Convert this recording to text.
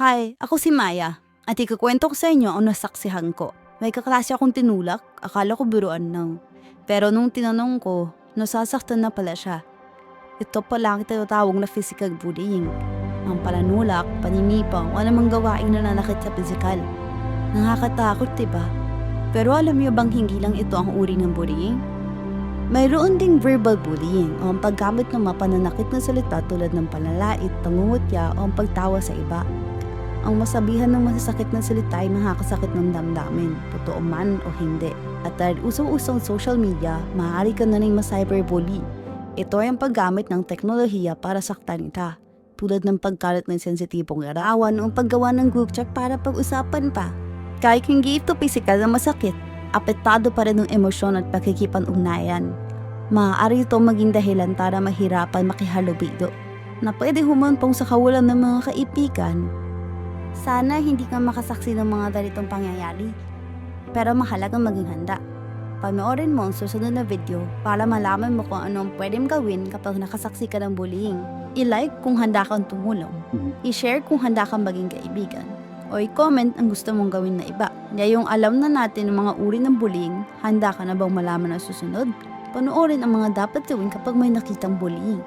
Hi, ako si Maya. At ikukwento ko sa inyo ang nasaksihan ko. May kaklase akong tinulak, akala ko biruan lang. Pero nung tinanong ko, nasasaktan na pala siya. Ito pala ang tinatawag na physical bullying. Ang pananulak, paninipaw, o anumang gawaing nananakit sa physical. Nakakatakot, diba? Pero alam niyo bang hindi lang ito ang uri ng bullying? Mayroon ding verbal bullying o ang paggamit ng mapananakit na salita tulad ng panlalait, pangungutya o ang pagtawa sa iba. Ang masabihan ng masasakit na salita ay nakakasakit ng damdamin, totoo man o hindi. At dahil usong-usong social media, maaari ka na rin ma-cyberbully. Ito ay ang paggamit ng teknolohiya para saktan ka, tulad ng pagkalat ng sensitibong larawan o paggawa ng group chat para pag-usapan pa. Kahit hindi ito pisikal na masakit, apektado pa rin ang emosyon at pagkikipag-ugnayan. Maaari ito maging dahilan para mahirapan makihalubilo, na pwede humumpong sa kawalan ng mga kaibigan. Sana hindi ka makasaksi ng mga ganitong pangyayari. Pero mahalagang maging handa. Panoorin mo ang susunod na video para malaman mo kung ano ang pwedeng gawin kapag nakasaksi ka ng bullying. I-like kung handa kang tumulong. I-share kung handa kang maging kaibigan. O i-comment ang gusto mong gawin na iba. Ngayong alam na natin ang mga uri ng bullying, handa ka na bang malaman ang susunod? Panoorin ang mga dapat gawin kapag may nakitang bullying.